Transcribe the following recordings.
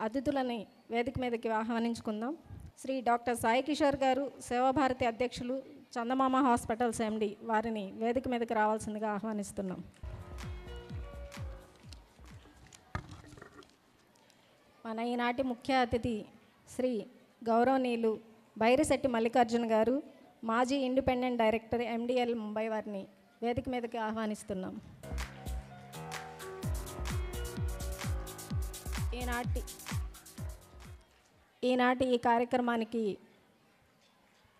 అతిథులని వేదిక మీదకి ఆహ్వానించుకుందాం. శ్రీ డాక్టర్ సాయి కిషోర్ గారు, సేవాభారతి అధ్యక్షులు, చందమామ హాస్పిటల్స్ ఎండి, వారిని వేదిక మీదకి రావాల్సిందిగా ఆహ్వానిస్తున్నాం. మన ఈనాటి ముఖ్య అతిథి శ్రీ గౌరవనీయులు బైరిశెట్టి మల్లికార్జున గారు, మాజీ ఇండిపెండెంట్ డైరెక్టర్, MDL ముంబై, వారిని వేదిక మీదకి ఆహ్వానిస్తున్నాం. ఈనాటి ఈ కార్యక్రమానికి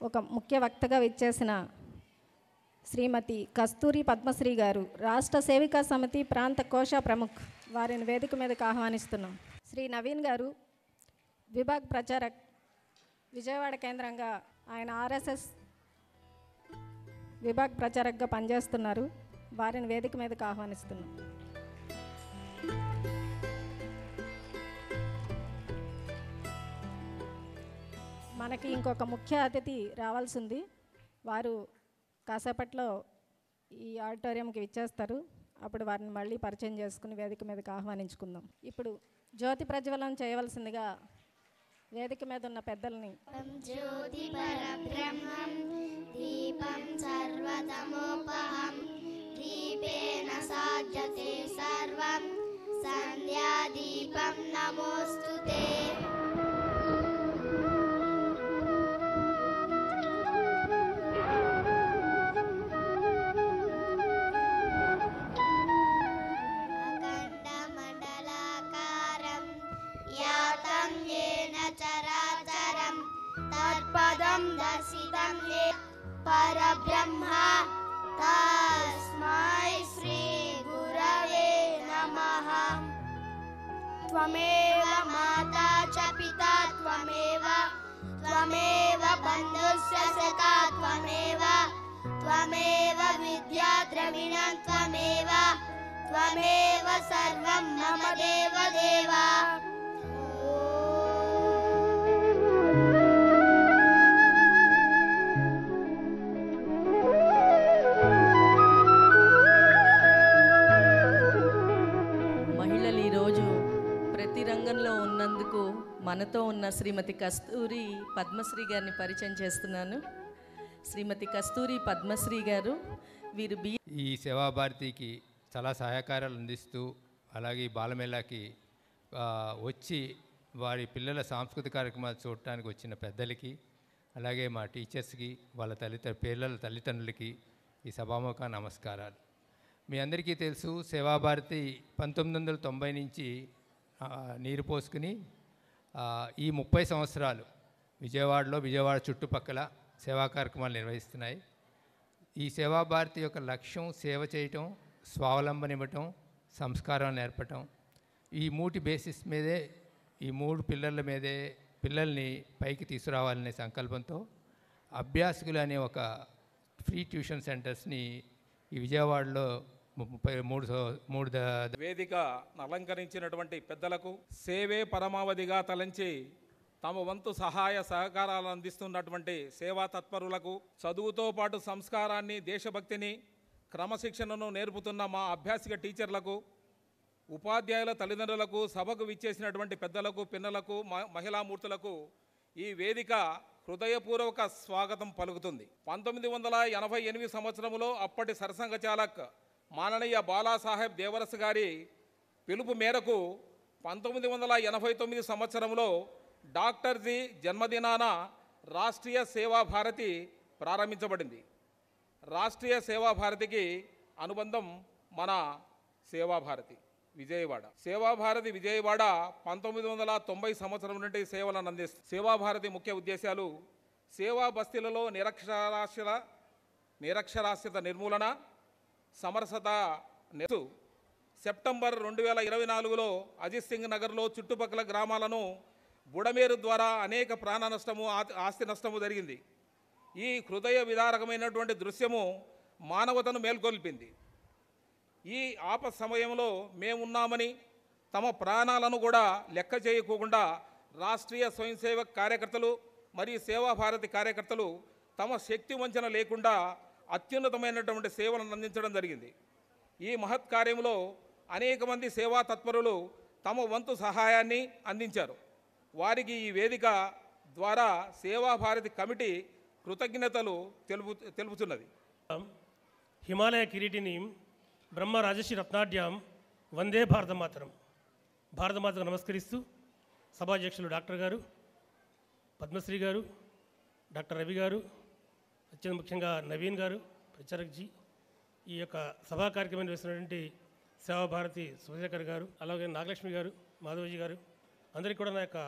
ఒక ముఖ్య వక్తగా విచ్చేసిన శ్రీమతి కస్తూరి పద్మశ్రీ గారు, రాష్ట్ర సేవికా సమితి ప్రాంత కోశ ప్రముఖ్, వారిని వేదిక మీదకి ఆహ్వానిస్తున్నాం. శ్రీ నవీన్ గారు, విభాగ్ ప్రచారక్, విజయవాడ కేంద్రంగా ఆయన RSS విభాగ్ ప్రచారక్గా పనిచేస్తున్నారు. వారిని వేదిక మీదకి ఆహ్వానిస్తున్నాం. మనకి ఇంకొక ముఖ్య అతిథి రావాల్సింది. వారు కాసేపట్లో ఈ ఆడిటోరియంకి విచ్చేస్తారు. అప్పుడు వారిని మళ్ళీ పరిచయం చేసుకుని వేదిక మీదకి ఆహ్వానించుకుందాం. ఇప్పుడు జ్యోతి ప్రజ్వలనం చేయవలసిందిగా వేదిక మీద ఉన్న పెద్దల్ని జ్యోతి పరబ్రహ్మం దీపం సర్వతమోపహం దీపేన సాధ్యతే సర్వం సంధ్యా దీపం నమోస్తుతే. తత్పదం దర్శితం యే పరబ్రహ్మ తస్మై శ్రీ గురవే నమః. త్వమేవ మాతా చ పితా త్వమేవ బంధుశ్చ సఖా త్వమేవ విద్యా ద్రవిణం త్వమేవ సర్వం మమ దేవ దేవా. రంగంలో ఉన్నందుకు మనతో ఉన్న శ్రీమతి కస్తూరి పద్మశ్రీ గారిని పరిచయం చేస్తున్నాను. శ్రీమతి కస్తూరి పద్మశ్రీ గారు, వీరు ఈ సేవాభారతికి చాలా సహకారాలు అందిస్తూ, అలాగే ఈ బాలమేళాకి వచ్చి వారి పిల్లల సాంస్కృతిక కార్యక్రమాలు చూడటానికి వచ్చిన పెద్దలకి, అలాగే మా టీచర్స్కి, వాళ్ళ పిల్లల తల్లిదండ్రులకి ఈ సభాముఖ నమస్కారాలు. మీ అందరికీ తెలుసు, సేవాభారతి 1990 నుంచి నీరు పోసుకుని ఈ 30 సంవత్సరాలు విజయవాడ చుట్టుపక్కల సేవా కార్యక్రమాలు నిర్వహిస్తున్నాయి. ఈ సేవాభారతి యొక్క లక్ష్యం సేవ చేయటం, స్వావలంబనివ్వటం, సంస్కారం నేర్పటం. ఈ 3 బేసిస్ మీదే, ఈ 3 పిల్లల మీదే పిల్లల్ని పైకి తీసుకురావాలనే సంకల్పంతో అభ్యాసకులు అనే ఒక ఫ్రీ ట్యూషన్ సెంటర్స్ని ఈ విజయవాడలో 33 వేదిక అలంకరించినటువంటి పెద్దలకు, సేవే పరమావధిగా తలంచి తమ వంతు సహాయ సహకారాలు అందిస్తున్నటువంటి సేవా తత్పరులకు, చదువుతో పాటు సంస్కారాన్ని, దేశభక్తిని, క్రమశిక్షణను నేర్పుతున్న మా అభ్యాసిక టీచర్లకు, ఉపాధ్యాయుల తల్లిదండ్రులకు, సభకు విచ్చేసినటువంటి పెద్దలకు, పిన్నలకు, మహిళామూర్తులకు ఈ వేదిక హృదయపూర్వక స్వాగతం పలుకుతుంది. 1988 సంవత్సరంలో అప్పటి సరసంఘ చాలక్ మాననీయ బాలాసాహెబ్ దేవరస్ గారి పిలుపు మేరకు 1989 సంవత్సరంలో డాక్టర్ జీ జన్మదినాన రాష్ట్రీయ సేవాభారతి ప్రారంభించబడింది. రాష్ట్రీయ సేవాభారతికి అనుబంధం మన సేవాభారతి విజయవాడ. సేవాభారతి విజయవాడ 1990 సంవత్సరం నుండి సేవలను అందిస్తుంది. సేవాభారతి ముఖ్య ఉద్దేశాలు: సేవా బస్తీలలో నిరక్షరాస్యత నిర్మూలన, సమరసత. సెప్టెంబర్ 2024లో అజిత్ సింగ్ నగర్లో చుట్టుపక్కల గ్రామాలను బుడమేరు ద్వారా అనేక ప్రాణ నష్టము, ఆస్తి నష్టము జరిగింది. ఈ హృదయ విదారకమైనటువంటి దృశ్యము మానవతను మేల్కొల్పింది. ఈ ఆపద సమయంలో మేమున్నామని, తమ ప్రాణాలను కూడా లెక్క చేయకుండా రాష్ట్రీయ స్వయం సేవక్ కార్యకర్తలు మరియు సేవాభారతి కార్యకర్తలు తమ శక్తి వంచన లేకుండా అత్యున్నతమైనటువంటి సేవలను అందించడం జరిగింది. ఈ మహత్ కార్యంలో అనేక మంది సేవా తత్పరులు తమ వంతు సహాయాన్ని అందించారు. వారికి ఈ వేదిక ద్వారా సేవాభారతి కమిటీ కృతజ్ఞతలు తెలుపుతున్నది. హిమాలయ కిరీటిని బ్రహ్మ రాజశ్రీ రత్నాఢ్యం వందే భారతమాతరం. భారతమాతకు నమస్కరిస్తూ సభాధ్యక్షులు డాక్టర్ గారు, పద్మశ్రీ గారు, డాక్టర్ రవి గారు, అత్యంత ముఖ్యంగా నవీన్ గారు, ప్రచారక్జీ, ఈ యొక్క సభా కార్యక్రమాన్ని వేసినటువంటి సేవాభారతి సుభశేఖర్ గారు, అలాగే నాగలక్ష్మి గారు, మాధవజీ గారు, అందరికీ కూడా నా యొక్క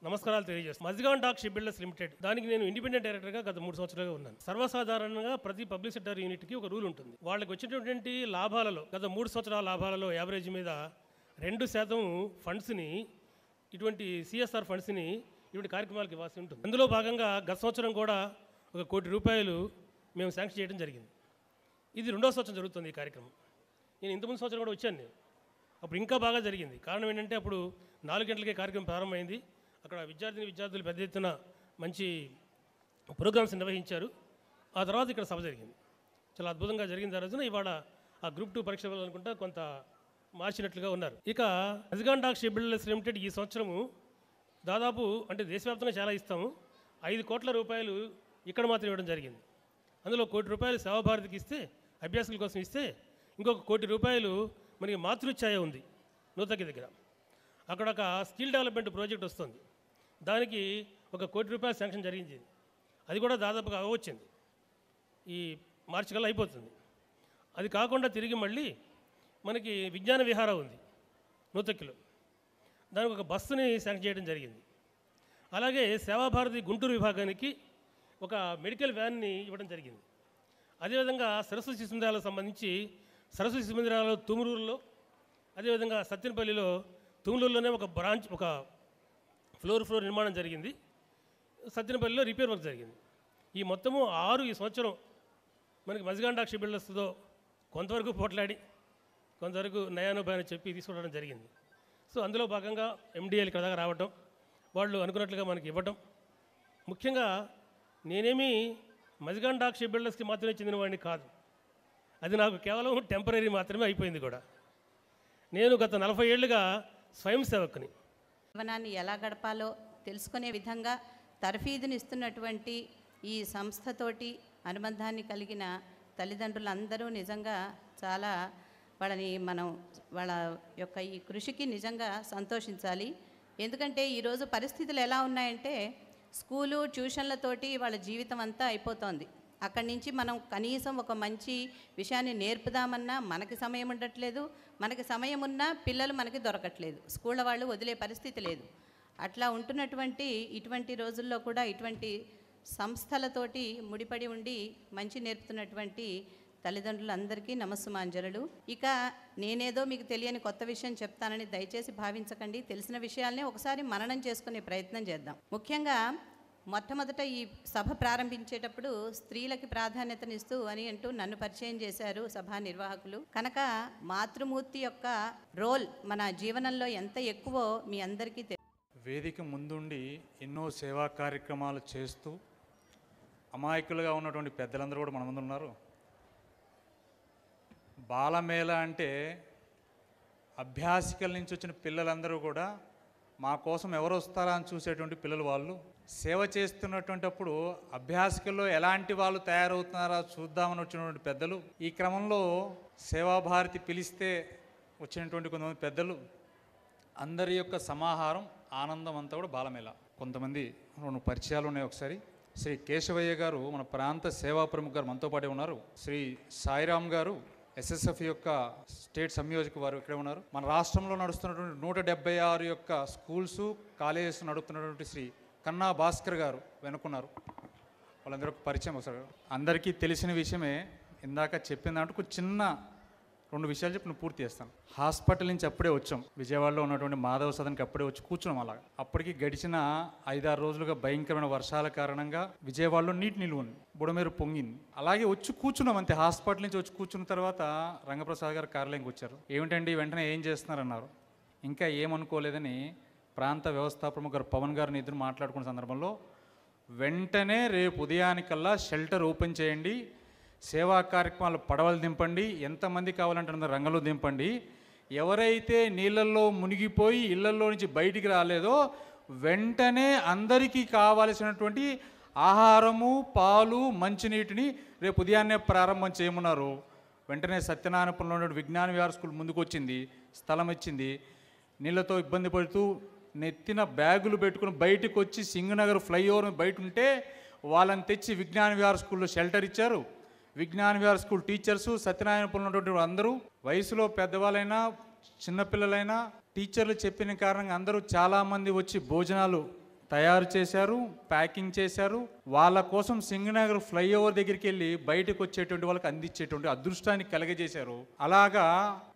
నమస్కారాలు తెలియజేస్తాను. Mazagon Dock Ship Builders Limited, దానికి నేను ఇండిపెండెంట్ డైరెక్టర్గా గత 3 సంవత్సరాలుగా ఉన్నాను. సర్వసాధారణంగా ప్రతి పబ్లిక్ సెక్టర్ యూనిట్కి ఒక రూల్ ఉంటుంది. వాళ్ళకి వచ్చినటువంటి లాభాలలో గత 3 సంవత్సరాల లాభాలలో యావరేజ్ మీద 2% ఫండ్స్ని, ఇటువంటి సిఎస్ఆర్ ఫండ్స్ని ఇటువంటి కార్యక్రమాలకు ఇవ్వాల్సి ఉంటుంది. అందులో భాగంగా గత సంవత్సరం కూడా ₹1 కోటి మేము శాంక్షన్ చేయడం జరిగింది. ఇది 2వ సంవత్సరం జరుగుతుంది ఈ కార్యక్రమం. నేను ఇంతకుముందు సంవత్సరం కూడా వచ్చాను. నేను అప్పుడు ఇంకా బాగా జరిగింది. కారణం ఏంటంటే అప్పుడు 4 గంటలకే కార్యక్రమం ప్రారంభమైంది. అక్కడ విద్యార్థులు పెద్ద ఎత్తున మంచి ప్రోగ్రామ్స్ నిర్వహించారు. ఆ తర్వాత ఇక్కడ సభ జరిగింది. చాలా అద్భుతంగా జరిగిన రోజున ఇవాళ ఆ గ్రూప్ 2 పరీక్ష అనుకుంటా కొంత మార్చినట్లుగా ఉన్నారు. ఇక Mazagon Dock Ship Builders Limited ఈ సంవత్సరము దాదాపు, అంటే దేశవ్యాప్తంగా చాలా ఇస్తాము, ₹5 కోట్ల ఇక్కడ మాత్రం ఇవ్వడం జరిగింది. అందులో ₹1 కోటి సేవాభారతికి ఇస్తే, అభ్యాసుల కోసం ఇస్తే, ఇంకొక ₹1 కోటి మనకి మాతృఛాయ ఉంది నూతకి దగ్గర. అక్కడ ఒక స్కిల్ డెవలప్మెంట్ ప్రాజెక్ట్ వస్తుంది. దానికి ₹1 కోటి శాంక్షన్ జరిగింది. అది కూడా దాదాపుగా వచ్చింది. ఈ మార్చి కల్లా అయిపోతుంది. అది కాకుండా తిరిగి మళ్ళీ మనకి విజ్ఞాన విహారం ఉంది నూతక్కిలో. దానికి ఒక బస్సుని శాంక్షన్ చేయడం జరిగింది. అలాగే సేవాభారతి గుంటూరు విభాగానికి ఒక మెడికల్ వ్యాన్ని ఇవ్వడం జరిగింది. అదేవిధంగా సరస్వతి శిశు మందిరాలకు సంబంధించి సరస్వతి శిశు మందిరాలలో తుమురూరులో, అదేవిధంగా సత్యనపల్లిలో, తుములూరులోనే ఒక బ్రాంచ్, ఒక ఫ్లోర్ నిర్మాణం జరిగింది. సత్యనపల్లిలో రిపేర్ వర్క్ జరిగింది. ఈ మొత్తము 6 ఈ సంవత్సరం మనకి మజ్గాన్ డాక్ షిప్ బిల్డర్స్తో కొంతవరకు పోట్లాడి, కొంతవరకు నయానుభాయాన్ని చెప్పి తీసుకోవడం జరిగింది. సో అందులో భాగంగా ఎండిఎల్ ఇక్కడ దాకా రావటం, వాళ్ళు అనుకున్నట్లుగా మనకి ఇవ్వటం. ముఖ్యంగా నేనేమి మజ్గాన్ డాక్ షిప్ బిల్డర్స్కి మాత్రమే చెందిన వాడిని కాదు. అది నాకు కేవలం టెంపరీ మాత్రమే అయిపోయింది కూడా. నేను గత 40 ఏళ్ళుగా స్వయం సేవకుని. జీవనాన్ని ఎలా గడపాలో తెలుసుకునే విధంగా తర్ఫీదునిస్తున్నటువంటి ఈ సంస్థతోటి అనుబంధాన్ని కలిగిన తల్లిదండ్రులందరూ నిజంగా చాలా వాళ్ళ యొక్క ఈ కృషికి నిజంగా సంతోషించాలి. ఎందుకంటే ఈరోజు పరిస్థితులు ఎలా ఉన్నాయంటే స్కూలు ట్యూషన్లతోటి వాళ్ళ జీవితం అంతా అయిపోతోంది. అక్కడి నుంచి మనం కనీసం ఒక మంచి విషయాన్ని నేర్పుదామన్నా మనకి సమయం ఉండట్లేదు, మనకి సమయం ఉన్నా పిల్లలు మనకి దొరకట్లేదు, స్కూళ్ళ వాళ్ళు వదిలే పరిస్థితి లేదు. అట్లా ఉంటున్నటువంటి ఇటువంటి రోజుల్లో కూడా ఇటువంటి సంస్థలతోటి ముడిపడి ఉండి మంచి నేర్పుతున్నటువంటి తల్లిదండ్రులందరికీ నమస్సుమాంజలులు. ఇక నేనేదో మీకు తెలియని కొత్త విషయం చెప్తానని దయచేసి భావించకండి. తెలిసిన విషయాలనే ఒకసారి మననం చేసుకునే ప్రయత్నం చేద్దాం. ముఖ్యంగా మొట్టమొదట ఈ సభ ప్రారంభించేటప్పుడు స్త్రీలకి ప్రాధాన్యతనిస్తూ అని అంటూ నన్ను పరిచయం చేశారు సభా నిర్వాహకులు. కనుక మాతృమూర్తి యొక్క రోల్ మన జీవనంలో ఎంత ఎక్కువో మీ అందరికీ వేదిక ముందుండి ఎన్నో సేవా కార్యక్రమాలు చేస్తూ అమాయకులుగా ఉన్నటువంటి పెద్దలందరూ కూడా మన ముందు ఉన్నారు. బాలమేళ అంటే అభ్యాసికల నుంచి వచ్చిన పిల్లలందరూ కూడా మా కోసం ఎవరు వస్తారా అని చూసేటువంటి పిల్లలు. వాళ్ళు సేవ చేస్తున్నటువంటిప్పుడు అభ్యాసికల్లో ఎలాంటి వాళ్ళు తయారవుతున్నారా చూద్దామని వచ్చినటువంటి పెద్దలు. ఈ క్రమంలో సేవాభారతి పిలిస్తే వచ్చినటువంటి కొంతమంది పెద్దలు, అందరి యొక్క సమాహారం, ఆనందం అంతా కూడా బాలమేళ. కొంతమంది 2 పరిచయాలు ఉన్నాయి. ఒకసారి శ్రీ కేశవయ్య గారు, మన ప్రాంత సేవా ప్రముఖ గారు మనతో పాటే ఉన్నారు. శ్రీ సాయిరామ్ గారు, ఎస్ఎస్ఎఫ్ యొక్క స్టేట్ సంయోజక వారు ఇక్కడే ఉన్నారు. మన రాష్ట్రంలో నడుస్తున్నటువంటి 176 యొక్క స్కూల్స్, కాలేజెస్ నడుపుతున్నటువంటి శ్రీ కన్నా భాస్కర్ గారు వెనుకున్నారు. వాళ్ళందరూ పరిచయం ఒకసారి. అందరికీ తెలిసిన విషయమే, ఇందాక చెప్పిన దాంట్లో కొంచెం చిన్న 2 విషయాలు చెప్పి నేను పూర్తి చేస్తాను. హాస్పిటల్ నుంచి అప్పుడే వచ్చాం, విజయవాడలో ఉన్నటువంటి మాధవ సదన్కి అప్పుడే వచ్చి కూర్చున్నాం. అలాగా అప్పటికి గడిచిన 5-6 రోజులుగా భయంకరమైన వర్షాల కారణంగా విజయవాడలో నీటి నిలువ ఉంది, బుడమేరు పొంగింది. అలాగే వచ్చి కూర్చున్నాం అంతే. హాస్పిటల్ నుంచి వచ్చి కూర్చున్న తర్వాత రంగప్రసాద్ గారు కార్యాలయంకి వచ్చారు. ఏమిటండి వెంటనే ఏం చేస్తున్నారన్నారు. ఇంకా ఏమనుకోలేదని ప్రాంత వ్యవస్థాపకులు గారు పవన్ గారిని ఇద్దరు మాట్లాడుకున్న సందర్భంలో వెంటనే రేపు ఉదయానికల్లా షెల్టర్ ఓపెన్ చేయండి, సేవా కార్యక్రమాలు పడవలు దింపండి, ఎంతమంది కావాలంటే రంగంలో దింపండి, ఎవరైతే నీళ్ళల్లో మునిగిపోయి ఇళ్లలో నుంచి బయటికి రాలేదో వెంటనే అందరికీ కావలసినటువంటి ఆహారము, పాలు, మంచినీటిని రేపు ఉదయాన్నే ప్రారంభం చేయమన్నారు. వెంటనే సత్యనారాయణపురంలో ఉన్న విజ్ఞాన విహార స్కూల్ ముందుకు వచ్చింది, స్థలం ఇచ్చింది. నీళ్ళతో ఇబ్బంది పడుతూ నెత్తిన బ్యాగులు పెట్టుకుని బయటకు వచ్చి సింగనగర్ ఫ్లైఓవర్ బయట ఉంటే వాళ్ళని తెచ్చి విజ్ఞాన విహార స్కూల్లో షెల్టర్ ఇచ్చారు. విజ్ఞాన విహార స్కూల్ టీచర్సు, సత్యనారాయణపురంలో ఉన్నటువంటి అందరూ, వయసులో పెద్దవాళ్ళైనా చిన్నపిల్లలైనా టీచర్లు చెప్పిన కారణంగా అందరూ చాలామంది వచ్చి భోజనాలు తయారు చేశారు, ప్యాకింగ్ చేశారు. వాళ్ళ కోసం సింగనగర్ ఫ్లైఓవర్ దగ్గరికి వెళ్ళి బయటకు వచ్చేటువంటి వాళ్ళకి అందించేటువంటి అదృష్టాన్ని కలగజేశారు. అలాగా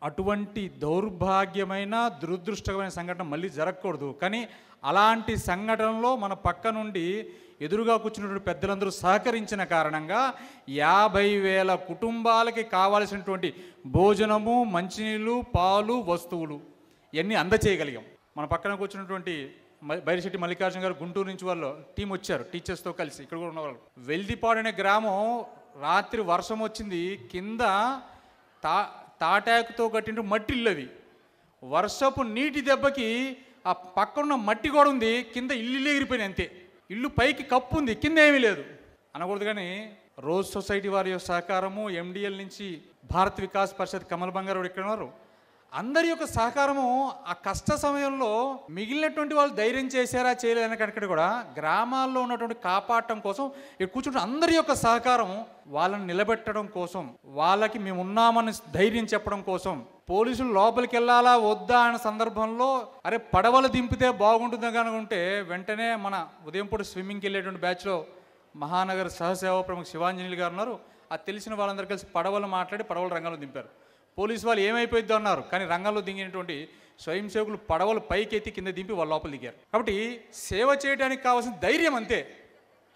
అటువంటి దౌర్భాగ్యమైన దురదృష్టమైన సంఘటన మళ్ళీ జరగకూడదు. కానీ అలాంటి సంఘటనలో మన పక్క నుండి ఎదురుగా కూర్చున్నటువంటి పెద్దలందరూ సహకరించిన కారణంగా 50,000 కుటుంబాలకి కావాల్సినటువంటి భోజనము, మంచినీళ్ళు, పాలు, వస్తువులు ఇవన్నీ అందచేయగలిగాం. మన పక్కన కూర్చున్నటువంటి బైరిశెట్టి మల్లికార్జున గారు గుంటూరు నుంచి వాళ్ళు టీం వచ్చారు టీచర్స్తో కలిసి. ఇక్కడ కూడా ఉన్నవాళ్ళు. వెల్దిపాడు అనే గ్రామం రాత్రి వర్షం వచ్చింది. కింద తాటాకుతో కట్టిన మట్టి ఇల్లు అవి. వర్షపు నీటి దెబ్బకి ఆ పక్కన మట్టి కూడా ఉంది, కింద ఇల్లు ఎగిరిపోయినాయి అంతే. ఇల్లు పైకి కప్పు ఉంది, కింద ఏమీ లేదు అనకూడదు. కానీ రోజ్ సొసైటీ వారి యొక్క సహకారము, ఎండిఎల్ నుంచి భారత్ వికాస్ పరిషత్ కమల్ బంగారు ఇక్కడ ఉన్నారు, అందరి యొక్క సహకారము ఆ కష్ట సమయంలో మిగిలినటువంటి వాళ్ళు ధైర్యం చేశారా చేయలేదని కనుక కూడా గ్రామాల్లో ఉన్నటువంటి కాపాడటం కోసం ఇక్కడ కూర్చుంటే అందరి యొక్క సహకారం వాళ్ళని నిలబెట్టడం కోసం, వాళ్ళకి మేము ఉన్నామని ధైర్యం చెప్పడం కోసం, పోలీసులు లోపలికి వెళ్ళాలా వద్దా అనే సందర్భంలో అరే పడవలు దింపితే బాగుంటుందని అనుకుంటే వెంటనే మన ఉదయం పూట స్విమ్మింగ్కి వెళ్ళేటువంటి బ్యాచ్లో మహానగర్ సహసేవా ప్రముఖ శివాంజనేయులు గారు ఉన్నారు. అది తెలిసిన వాళ్ళందరూ కలిసి పడవలు మాట్లాడి పడవలు రంగంలో దింపారు. పోలీసు వాళ్ళు ఏమైపోయిద్దో అన్నారు, కానీ రంగంలో దిగినటువంటి స్వయం సేవకులు పడవలు పైకెత్తి కింద దింపి వాళ్ళ లోపల దిగారు. కాబట్టి సేవ చేయడానికి కావాల్సిన ధైర్యం అంతే.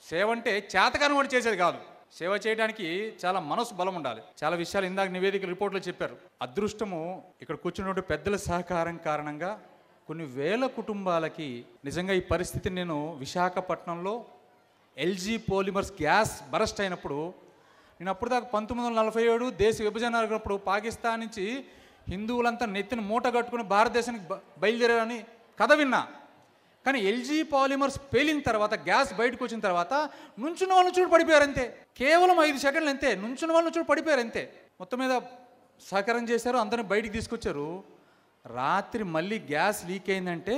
సేవ అంటే చేతకాని వాడు చేసేది కాదు. సేవ చేయడానికి చాలా మనసు బలం ఉండాలి. చాలా విషయాలు ఇందాక నివేదిక రిపోర్ట్లో చెప్పారు. అదృష్టము ఇక్కడ కూర్చున్నటువంటి పెద్దల సహకారం కారణంగా కొన్ని వేల కుటుంబాలకి నిజంగా ఈ పరిస్థితిని నేను విశాఖపట్నంలో ఎల్జీ పాలిమర్స్ గ్యాస్ బరస్ట్ అయినప్పుడు, నేను అప్పుడు దాకా 1947 దేశ విభజన జరిగినప్పుడు పాకిస్తాన్ నుంచి హిందువులంతా నెత్తిన మూట కట్టుకుని భారతదేశానికి బయలుదేరారని కథ విన్నా. కానీ ఎల్జీ పాలిమర్స్ పేలిన తర్వాత, గ్యాస్ బయటకు వచ్చిన తర్వాత నుంచున్న వాళ్ళు చూడు పడిపోయారు అంతే. కేవలం 5 సెకండ్లు అంతే. నుంచున్న వాళ్ళు చూడు పడిపోయారు అంతే. మొత్తం మీద సహకారం చేశారు, అందరిని బయటికి తీసుకొచ్చారు. రాత్రి మళ్ళీ గ్యాస్ లీక్ అయిందంటే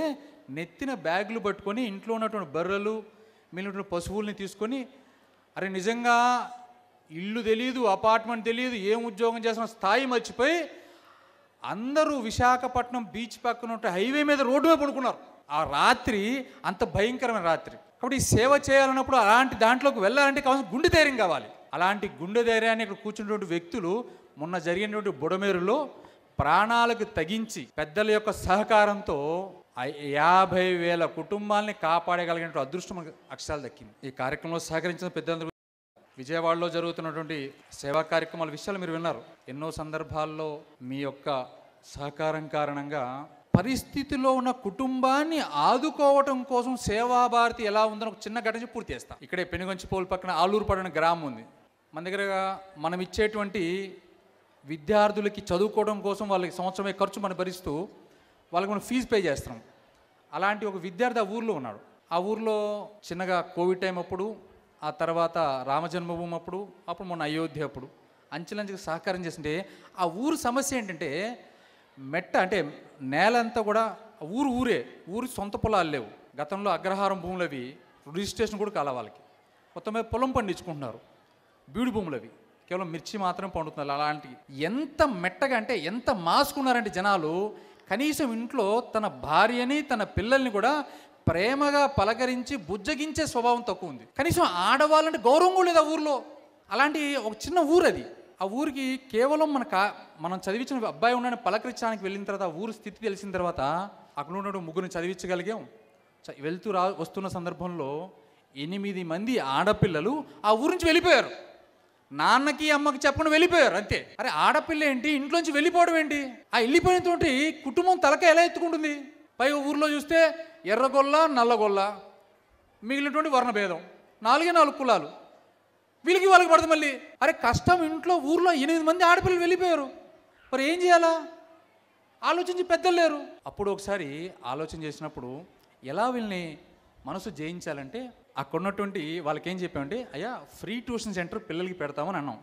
నెత్తిన బ్యాగులు పట్టుకొని ఇంట్లో ఉన్నటువంటి బర్రెలు, మిగిలినటువంటి పశువుల్ని తీసుకొని, అరే నిజంగా ఇల్లు తెలియదు, అపార్ట్మెంట్ తెలియదు, ఏం ఉద్యోగం చేస్తున్న స్థాయి మర్చిపోయి అందరూ విశాఖపట్నం బీచ్ పక్కన హైవే మీద రోడ్డు మీద పడుకున్నారు. ఆ రాత్రి అంత భయంకరమైన రాత్రి. కాబట్టి ఈ సేవ చేయాలన్నప్పుడు అలాంటి దాంట్లోకి వెళ్ళాలంటే కావాల్సిన గుండె ధైర్యం కావాలి. అలాంటి గుండె ధైర్యాన్ని ఇక్కడ కూర్చున్నటువంటి వ్యక్తులు మొన్న జరిగినటువంటి బుడమేరులో ప్రాణాలకు తెగించి పెద్దల యొక్క సహకారంతో 50,000 కుటుంబాలని కాపాడగలిగినటువంటి అదృష్టం అక్షరాలు దక్కింది. ఈ కార్యక్రమంలో సహకరించిన పెద్దలందరూ, విజయవాడలో జరుగుతున్నటువంటి సేవా కార్యక్రమాల విషయాలు మీరు విన్నారు. ఎన్నో సందర్భాల్లో మీ యొక్క సహకారం కారణంగా పరిస్థితిలో ఉన్న కుటుంబాన్ని ఆదుకోవటం కోసం సేవాభారతి ఎలా ఉందని ఒక చిన్న ఘటన పూర్తి చేస్తాం. ఇక్కడే పెనుగంచిపోలు పక్కన ఆలూరుపాడు అనే గ్రామం ఉంది. మన దగ్గర మనం ఇచ్చేటువంటి విద్యార్థులకి చదువుకోవడం కోసం వాళ్ళకి సంవత్సరమే ఖర్చు మనం భరిస్తూ వాళ్ళకి మనం ఫీజు పే చేస్తున్నాం. అలాంటి ఒక విద్యార్థి ఆ ఊర్లో ఉన్నాడు. ఆ ఊర్లో చిన్నగా కోవిడ్ టైం అప్పుడు, ఆ తర్వాత రామజన్మభూమి అప్పుడు మొన్న అయోధ్య అప్పుడు అంచెలంచెకి సహకారం చేస్తుంటే ఆ ఊరు సమస్య ఏంటంటే మెట్ట అంటే నేలంతా కూడా ఊరి సొంత పొలాలు లేవు. గతంలో అగ్రహారం భూములు అవి రిజిస్ట్రేషన్ కూడా కాల వాళ్ళకి. మొత్తం మీద పొలం పండించుకుంటున్నారు. బీడు భూములు అవి కేవలం మిర్చి మాత్రం పండుతున్నారు. అలాంటి ఎంత మెట్టగా అంటే ఎంత మాసుకున్నారంటే జనాలు, కనీసం ఇంట్లో తన భార్యని తన పిల్లల్ని కూడా ప్రేమగా పలకరించి బుజ్జగించే స్వభావం తక్కువ ఉంది. కనీసం ఆడవాళ్ళంటే గౌరవం కూడా లేదు ఆ ఊర్లో. అలాంటి ఒక చిన్న ఊరు అది. ఆ ఊరికి కేవలం మనం చదివించిన అబ్బాయి ఉన్నాడని పలకరించడానికి వెళ్ళిన తర్వాత ఆ ఊరు స్థితి తెలిసిన తర్వాత అక్కడ ఉన్న ముగ్గురిని చదివించగలిగాం. వస్తున్న సందర్భంలో 8 మంది ఆడపిల్లలు ఆ ఊరి నుంచి వెళ్ళిపోయారు. నాన్నకి అమ్మకి చెప్పకుండా వెళ్ళిపోయారు అంతే. అరే ఆడపిల్ల ఏంటి ఇంట్లోంచి వెళ్ళిపోవడం ఏంటి? ఆ వెళ్ళిపోయినతోటి కుటుంబం తలక ఎలా ఎత్తుకుంటుంది? పైగా ఊర్లో చూస్తే ఎర్రగొల్ల నల్లగొల్ల, మిగిలినటువంటి వర్ణభేదం, 4 కులాలు, వీళ్ళకి వాళ్ళకి పడదు మళ్ళీ. అరే కష్టం ఇంట్లో ఊర్లో 8 మంది ఆడపిల్లలు వెళ్ళిపోయారు. మరి ఏం చేయాలా? ఆలోచించి పెద్దలు లేరు. అప్పుడు ఒకసారి ఆలోచన చేసినప్పుడు ఎలా వీళ్ళని మనసు జయించాలంటే అక్కడ ఉన్నటువంటి వాళ్ళకి ఏం చెప్పామంటే, అయ్యా ఫ్రీ ట్యూషన్ సెంటర్ పిల్లలకి పెడతామని అన్నాం.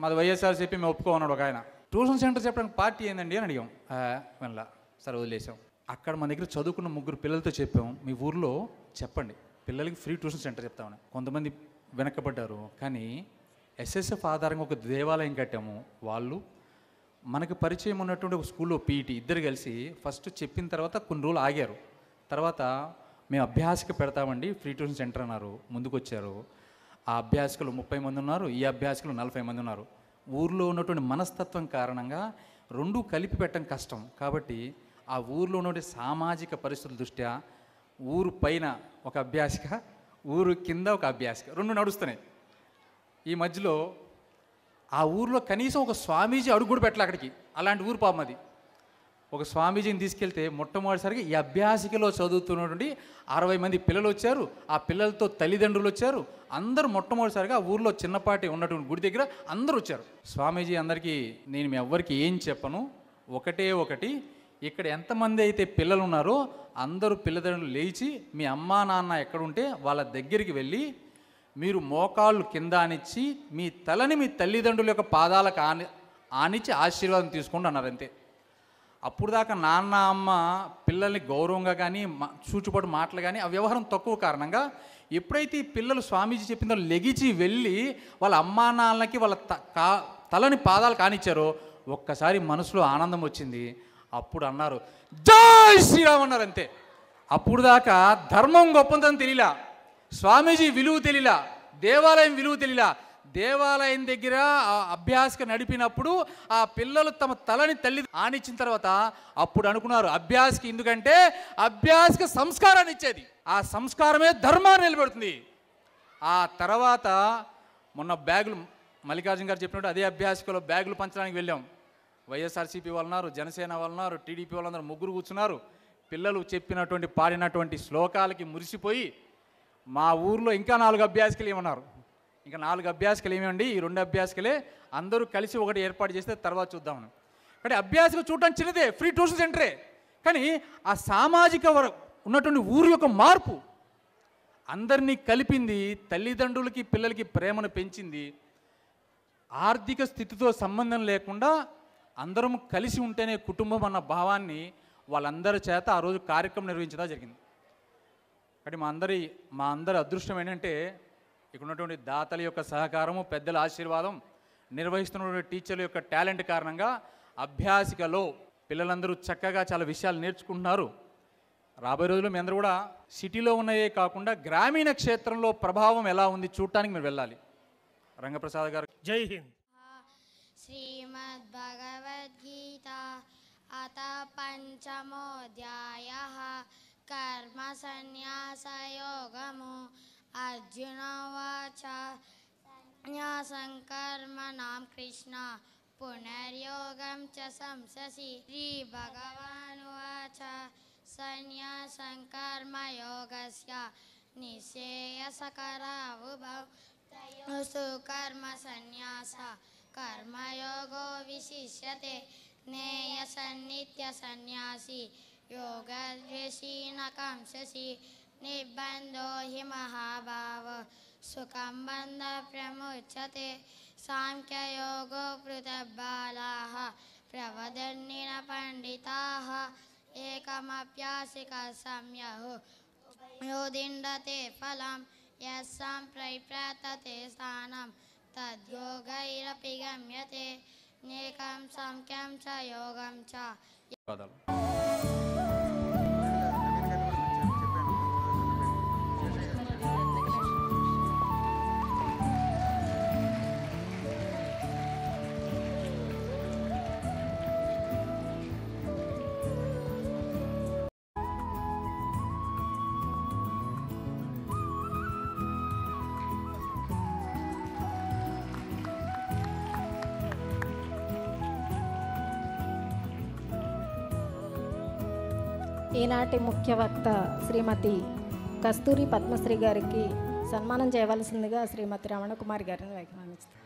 మాది వైఎస్ఆర్సీపీ మేము ఒప్పుకోమన్నాడు ఒక ఆయన. ట్యూషన్ సెంటర్ చెప్పడానికి పార్టీ ఏందండి అని అడిగాం. వినలా, సరే వదిలేసాం. అక్కడ మన దగ్గర చదువుకున్న 3 పిల్లలతో చెప్పాం, మీ ఊర్లో చెప్పండి పిల్లలకి ఫ్రీ ట్యూషన్ సెంటర్ చెప్తామని. కొంతమంది వెనక్కబడ్డారు. కానీ ఎస్ఎస్ఎఫ్ ఆధారంగా ఒక దేవాలయం కట్టాము. వాళ్ళు మనకు పరిచయం ఉన్నటువంటి ఒక స్కూల్లో పీఈటీ ఇద్దరు కలిసి ఫస్ట్ చెప్పిన తర్వాత కొన్ని రోజులు ఆగారు. తర్వాత మేము అభ్యాసిక పెడతామండి ఫ్రీ ట్యూషన్ సెంటర్ అన్నారు. ముందుకు వచ్చారు. ఆ అభ్యాసికలు 30 మంది ఉన్నారు, ఈ అభ్యాసికలు 40 మంది ఉన్నారు. ఊర్లో ఉన్నటువంటి మనస్తత్వం కారణంగా 2 కలిపి పెట్టడం కష్టం. కాబట్టి ఆ ఊర్లో ఉన్నటువంటి సామాజిక పరిస్థితుల దృష్ట్యా ఊరు పైన ఒక అభ్యాసిక, ఊరు కింద ఒక అభ్యాసిక 2 నడుస్తున్నాయి. ఈ మధ్యలో ఆ ఊర్లో కనీసం ఒక స్వామీజీ అడుగు కూడా పెట్టలే అక్కడికి. అలాంటి ఊరు పాపం అది. ఒక స్వామీజీని తీసుకెళ్తే మొట్టమొదటిసారిగా ఈ అభ్యాసికలో చదువుతున్నటువంటి 60 మంది పిల్లలు వచ్చారు. ఆ పిల్లలతో తల్లిదండ్రులు వచ్చారు. అందరూ మొట్టమొదటిసారిగా ఆ ఊర్లో చిన్నపాటి ఉన్నటువంటి గుడి దగ్గర అందరూ వచ్చారు. స్వామీజీ అందరికీ నేను మీ ఎవ్వరికి ఏం చెప్పను, ఒకటి ఇక్కడ ఎంతమంది అయితే పిల్లలు ఉన్నారో అందరూ పిల్లదండ్రులు లేచి మీ అమ్మా నాన్న ఎక్కడుంటే వాళ్ళ దగ్గరికి వెళ్ళి మీరు మోకాళ్ళు కింద ఆనిచ్చి మీ తలని మీ తల్లిదండ్రుల యొక్క పాదాలకు ఆనిచ్చి ఆశీర్వాదం తీసుకోండి అన్నారు. అంతే. అప్పుడు దాకా నాన్న అమ్మ పిల్లల్ని గౌరవంగా కానీ చూచుబడి మాటలు కానీ ఆ వ్యవహారం తక్కువ కారణంగా ఎప్పుడైతే ఈ పిల్లలు స్వామీజీ చెప్పిన లెగిచి వెళ్ళి వాళ్ళ అమ్మా నాన్నలకి వాళ్ళ తలని పాదాలు కానిచ్చారో ఒక్కసారి మనసులో ఆనందం వచ్చింది. అప్పుడు అన్నారు జై శ్రీరామ్ అన్నారు. అంతే. అప్పుడు దాకా ధర్మం గొప్పదని తెలియలా, స్వామీజీ విలువ తెలియలా, దేవాలయం విలువ తెలియలా. దేవాలయం దగ్గర అభ్యాసిక నడిపినప్పుడు ఆ పిల్లలు తమ తలని తల్లి ఆనిచ్చిన తర్వాత అప్పుడు అనుకున్నారు అభ్యాసిక ఎందుకంటే అభ్యాసిక సంస్కారాన్ని ఇచ్చేది, ఆ సంస్కారమే ధర్మాన్ని నిలబెడుతుంది. ఆ తర్వాత మొన్న బ్యాగులు మల్లికార్జున గారు చెప్పినట్టు అదే అభ్యాసికలో బ్యాగులు పంచడానికి వెళ్ళాం. వైఎస్ఆర్సీపీ వాళ్ళు ఉన్నారు, జనసేన వాళ్ళు ఉన్నారు, టీడీపీ వాళ్ళందరూ 3 కూర్చున్నారు. పిల్లలు చెప్పినటువంటి పాడినటువంటి శ్లోకాలకి మురిసిపోయి మా ఊర్లో ఇంకా 4 అభ్యాసికలు ఏమన్నారు. ఇంకా 4 అభ్యాసికలు ఏమండి, ఈ 2 అభ్యాసికలే, అందరూ కలిసి ఒకటి ఏర్పాటు చేస్తే తర్వాత చూద్దామని. కానీ అభ్యాసిక చూడటానికి చిన్నదే, ఫ్రీ ట్యూషన్ సెంటరే. కానీ ఆ సామాజిక ఉన్నటువంటి ఊరి యొక్క మార్పు అందరినీ కలిపింది, తల్లిదండ్రులకి పిల్లలకి ప్రేమను పెంచింది. ఆర్థిక స్థితితో సంబంధం లేకుండా అందరం కలిసి ఉంటేనే కుటుంబం అన్న భావాన్ని వాళ్ళందరి చేత ఆ రోజు కార్యక్రమం నిర్వహించడం జరిగింది. కానీ మా అందరి అదృష్టం ఏంటంటే ఇక్కడ ఉన్నటువంటి దాతల యొక్క సహకారము, పెద్దల ఆశీర్వాదం, నిర్వహిస్తున్నటువంటి టీచర్ల యొక్క టాలెంట్ కారణంగా అభ్యాసికలో పిల్లలందరూ చక్కగా చాలా విషయాలు నేర్చుకుంటున్నారు. రాబోయే రోజుల్లో మీ అందరూ కూడా సిటీలో ఉన్నవే కాకుండా గ్రామీణ క్షేత్రంలో ప్రభావం ఎలా ఉంది చూడటానికి మీరు వెళ్ళాలి. రంగప్రసాద్ గారు. జై హింద్. श्रीमद्भगवद्गीता अथ पंचमोऽध्यायः कर्मसन्न्यासयोगमो अर्जुन उवाच संन्यासं कर्मणां कृष्ण पुनर्योगं च संससि श्रीभगवानुवाच संन्यासं कर्मयोगस्य निःश्रेयसकरावुभौ तयोस्तु कर्मसन्न्यासः कर्मयोगो विशिष्यते ज्ञेयसन्नित्यसन्न्यासी योगद्वेषी न कांक्षसि निर्बन्धो हि महाभाव सुखं बन्धप्रमुच्यते सांख्ययोगो पृथग्बालाः प्रवदन्निन पण्डिताः एकमप्यासिकः सम्यहुः योदिण्डते फलं यस्सां प्रैप्रतते स्थानं तद्योगैरपि गम्यते नेकं संख्यं च योगं च. ఈనాటి ముఖ్య వక్త శ్రీమతి కస్తూరి పద్మశ్రీ గారికి సన్మానం చేయవలసిందిగా శ్రీమతి రమణకుమారి గారిని ఆహ్వానిస్తారు.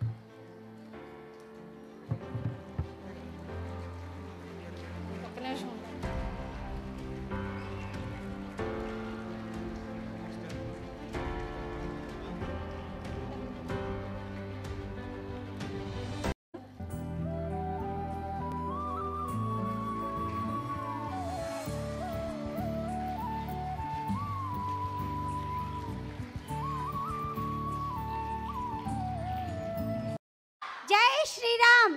శ్రీరామ్.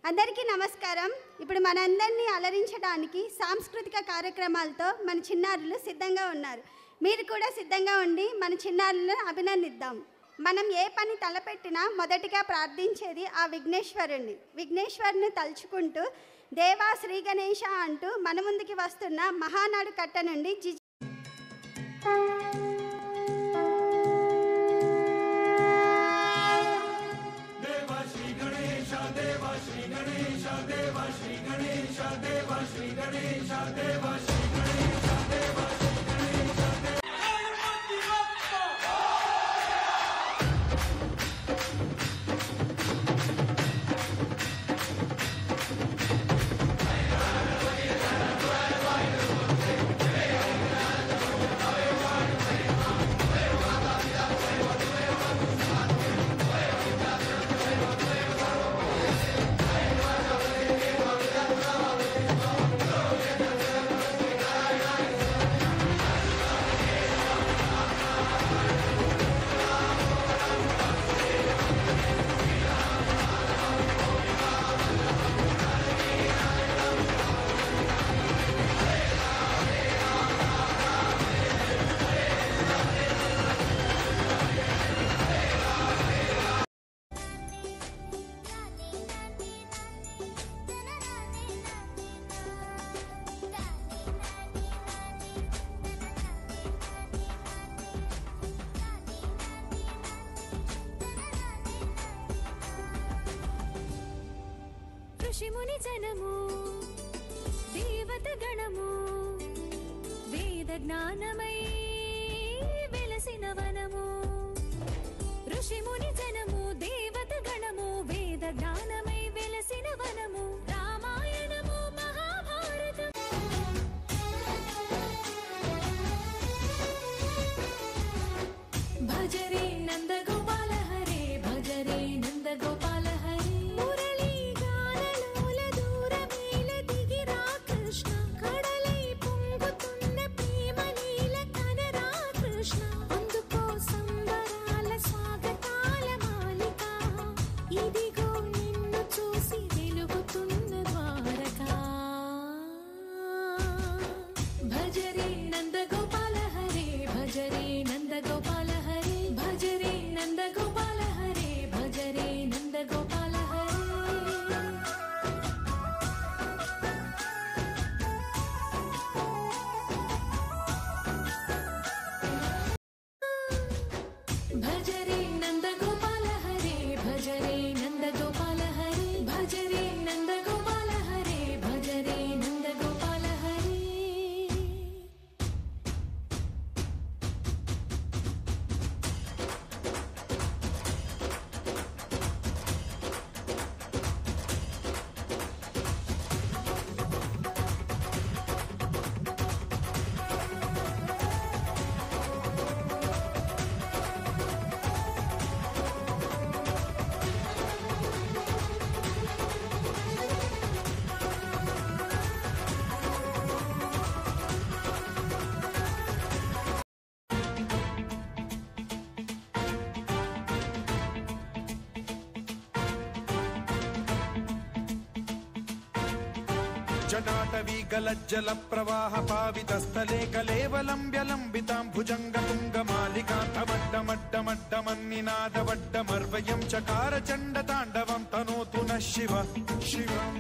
అందరికీ నమస్కారం. ఇప్పుడు మనందరినీ అలరించడానికి సాంస్కృతిక కార్యక్రమాలతో మన చిన్నారులు సిద్ధంగా ఉన్నారు. మీరు కూడా సిద్ధంగా ఉండి మన చిన్నారులను అభినందిద్దాం. మనం ఏ పని తలపెట్టినా మొదటిగా ప్రార్థించేది ఆ విఘ్నేశ్వరుని తలుచుకుంటూ దేవా శ్రీ గణేశ అంటూ మన ముందుకి వస్తున్న మహానాడు కట్ట నుండి ఋషిముని జనము దేవత గణము వేద జ్ఞానమై వెలసిన వనము. ఋషిముని జనము దేవత గణము వేద జ్ఞానమై వెలసిన వనము. రామాయణము మహాభారతం భజరే నందగోపాల హరే భజరే నందగోపాల హరే. జటాటవీ గలజ్జల ప్రవాహ పావితస్థలే కలేవలంబ్యలంబితాం భుజంగతుంగమాలికాంతమడ్డమడ్డమడ్డమన్నినాదవడ్డమర్వయం చకార చండ తాండవం తనోతు న శివ శివం.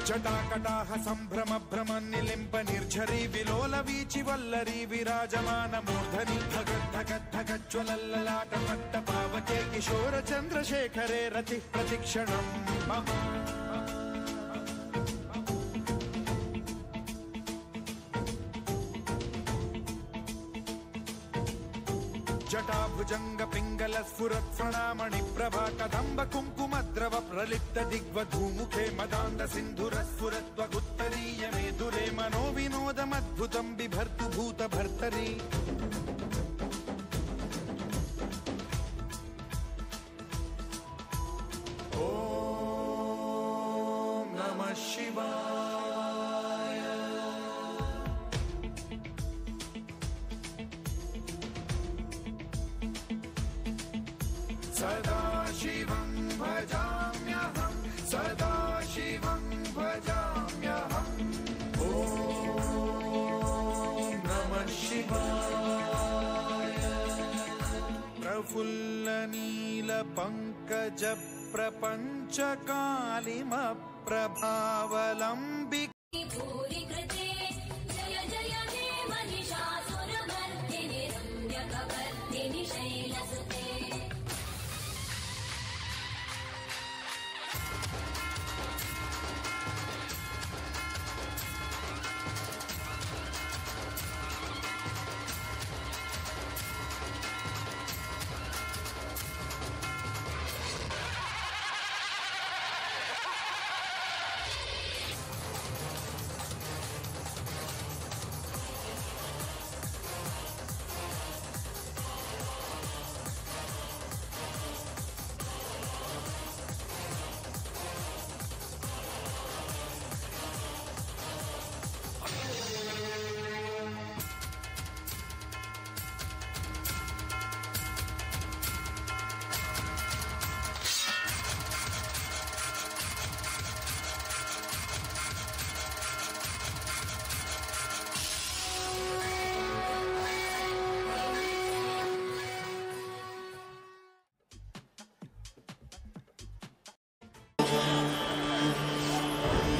జటాకటాహ సంభ్రమ భ్రమన్నిలింప నిర్ఝరీ విలోల వీచి వల్లరీ విరాజమాన మూర్ధని ధగద్ధగద్ధగజ్వలల్లలాట పట్ట పావకే కిశోర చంద్రశేఖరే రతి ప్రతిక్షణం మమ. జటాభుజంగ పింగళ స్ఫురత్ప్రణామణి ప్రభా కదంబ కుంకుమద్రవ ప్రలిప్త దిగ్వధూముఖే మదాంద సింధుర స్ఫురత్వగుత్తరీయ మేధురే మనో వినోదమద్భుతం బిభర్తు భూత భర్తరి. ఓం నమః శివాయ. सदाशिवं भजाम्यहं सदाशिवं भजाम्यहम् ॐ नमः शिवाय प्रफुल्लनीलपङ्कज प्रपञ्चकालिमप्रभावलम्बि जय जय हे महिषासुरमर्दिनि रम्यकवर्दिनि शैलसुते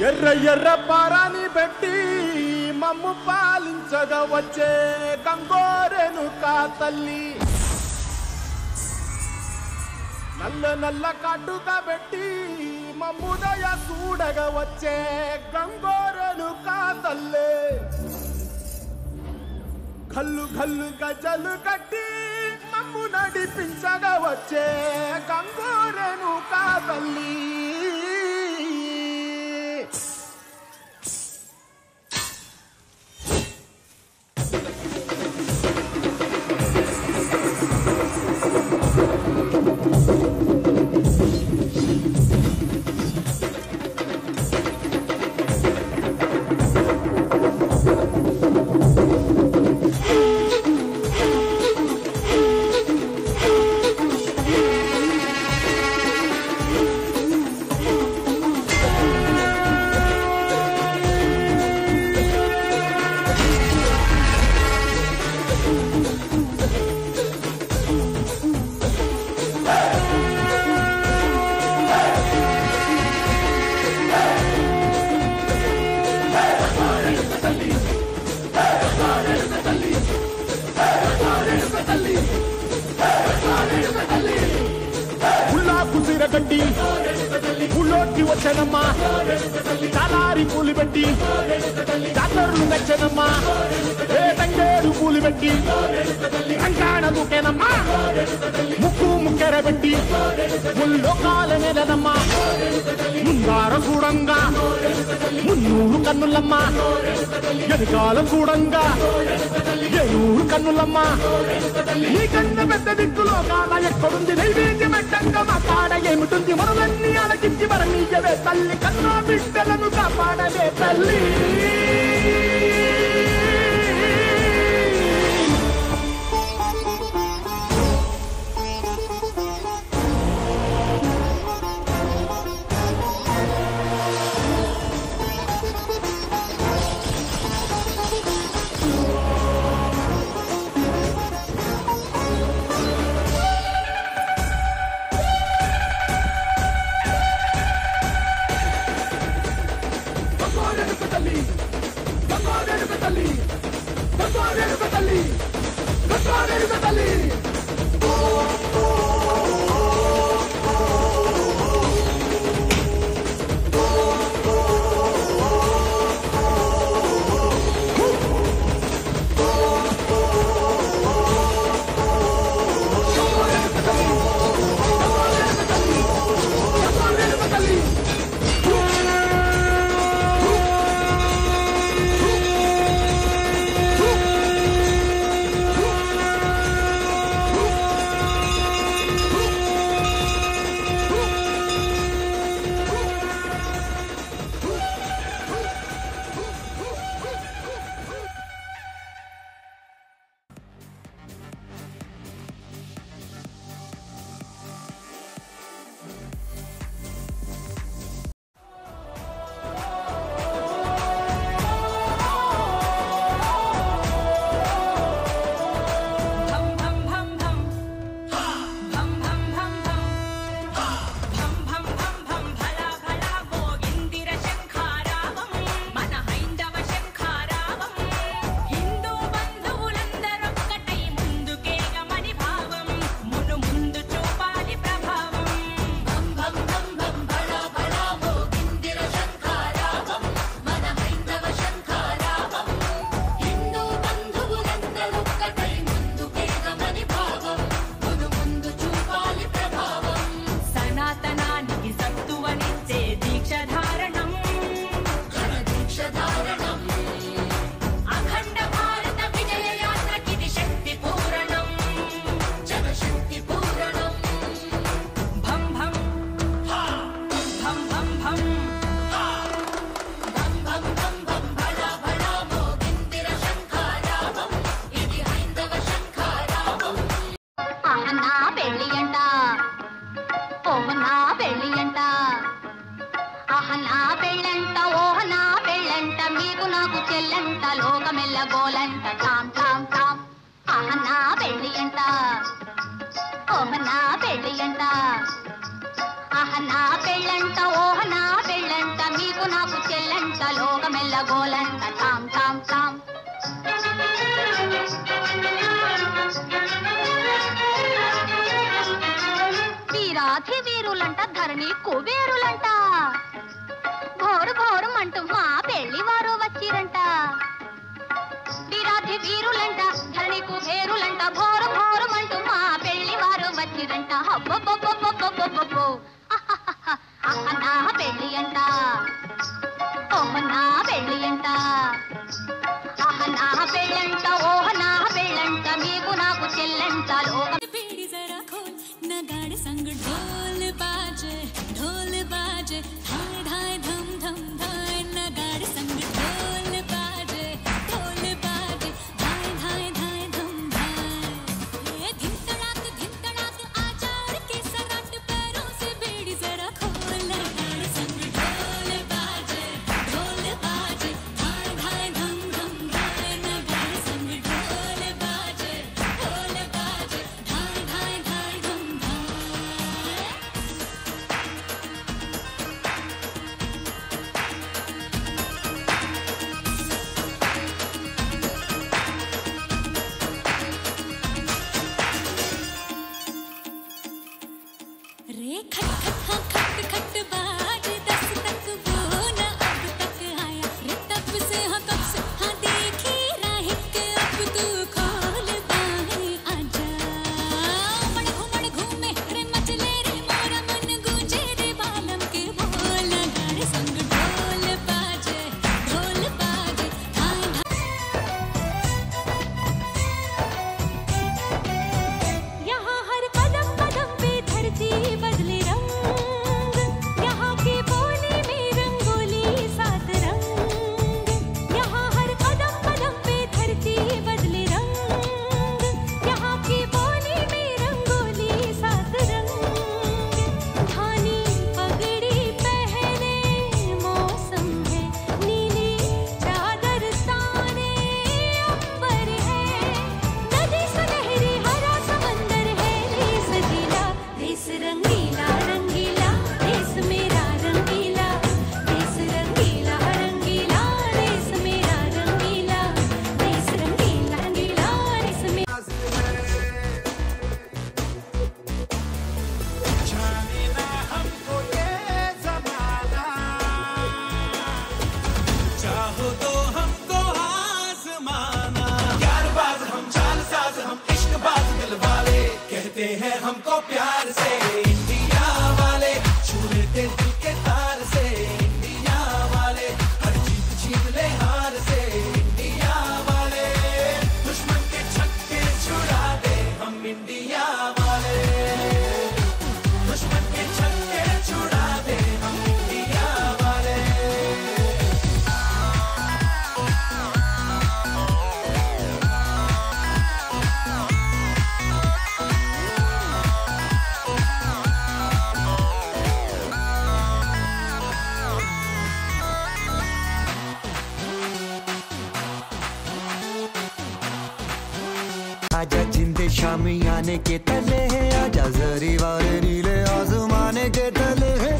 ఎర్ర ఎర్ర పారాని పెట్టి మమ్ము పాలించగా వచ్చే గంగోరెను కా తల్లి నల్ల నల్ల కాటుగా పెట్టి మమ్ముదయ చూడగా వచ్చే గంగోరెను కా తల్లి గల్లు గల్లు గజలు కట్టి మమ్ము నడిపించగా వచ్చే గంగోరెను కా తల్లి గడ్డి ఊళ్ళోకి వచ్చానమ్మా చాలారి పూలు పెట్టి జాతరలు నచ్చనమ్మా ఏ తంగేరు పూలు పెట్టి రంగాణ దూకేనమ్మా ముక్కు ముక్కెర పెట్టి ముల్లోకాల నెలనమ్మా ముందార చూడంగా మున్నూరు కన్నులమ్మా ఎదుకాల చూడంగా ఏనూరు కన్నులమ్మా నీ కన్న పెద్ద దిక్కులో కాల ఎక్కడుంది నైవేద్యం ఎట్టంగా మా కాడ ఏమిటుంది మనలన్నీ అలకించి మరణీయవే తల్లి కన్నా బిడ్డలను కాపాడవే తల్లి సనాతనానికి సత్తువనిచ్చే దీక్షధారణం అఖండ భారత విజయ యాత్రకిది శక్తి పూరణం జనశక్తి పూరణం భం భం భం భం భం భం భం భం భం భళ భళ మోగిందిర శంఖారావం ఇది హైందవ శంఖారావం నా పెళ్ళి అంట ఓహ నా పెళ్ళి అంట ఆహ నా పెళ్ళంట ఓహ నా పెళ్ళంట మీకు నాకు చెల్లంట లోకమెల్ల గోలంట టామ్ టామ్ టామ్ ఆహ నా పెళ్ళి అంట ఓహ నా పెళ్ళి అంట ఆహ నా పెళ్ళంట ఓహ నా పెళ్ళంట మీకు నాకు చెల్లంట లోకమెల్ల గోలంట టామ్ టామ్ టామ్ వీరాధి వీరులంట ధరణి కుబేరులంట భోరు భోరు అంటూ మా పెళ్లి వారు వచ్చిరంట వీరాధి వీరులంట ధరణి కుబేరులంట భోరు భోరు అంటూ మా పెళ్లి వారు వచ్చిరంట హబ్బబ్బబ్బబ్బబ్బబ్బబ్బో అహ నా పెళ్లి అంట ఓహ నా పెళ్లి అంట అహ నా పెళ్ళంట ఓహ నా పెళ్ళంట మీకు నాకు చెల్లంట లోక बेड़ी जरा खोल नगाड़े संग ढोल बाजे हाय ढाय धम धम धाय नगाड़े संग ढोल बाजे हाय ढाय धाय धम धाय धिन तड़ाक आचार के सराट पैरों से बेड़ी जरा खोल नगाड़े संग ढोल बाजे हाय ढाय धम धम धाय नगाड़े संग ढोल बाजे हाय ढाय धाय धम धाय रे खट खट हाँ खट खट बाज 10 तक वो न अब तक आया रे तब से हाँ कब से हाँ देखी राह के अब तू खोल बाहें आजा मड़ घूमे रे मचले रे मोरा मन गूंजे रे बालम के बोल गाड़े संग ढोल बाजे हाय यहाँ हर कदम कदम पे धरती बदले रंग यहाँ की बोली में रंगोली सात रंग यहाँ हर कदम कदम पे धरती बदले रंग यहाँ की बोली में रंगोली सात रंग धानी पगड़ी पहने मौसम है नीली चादर ताने अंबर है नदी सुनहरी हरा समंदर है देश गीला देश रंगीला रंगीला देश मेरा रंगीला देश रंगीला रंगीला देश मेरा रंगीला देश रंगीला रंगीला देश मेरा जाने ना हमको ये जमाना चाहो तो हमको आजमाना यारबाज हम चालसाज हम इश्कबाज दिल वाले कहते हैं हमको प्यार से इंडिया वाले छू लेते दिल के तार से इंडिया वाले हर जीत छीन ले हार से इंडिया वाले दुश्मन के छक्के छुड़ा दे हम इंडिया वाले दुश्मन के छक्के छुड़ा दे हम इंडिया वाले आजा जिंदे शामी आने के तले है आजा जरी वाले नीले आसमाने के तले है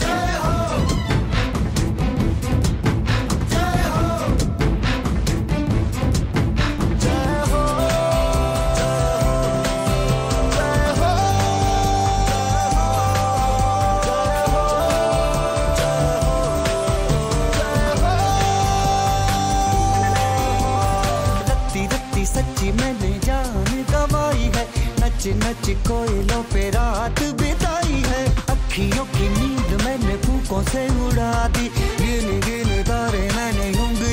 सच्ची मैंने जान गवाई है नच नच कोयलों पे रात बिताई खुशियों की नींद मैंने फूकों से उड़ा दी गिन गिन तारे मैंने उंगली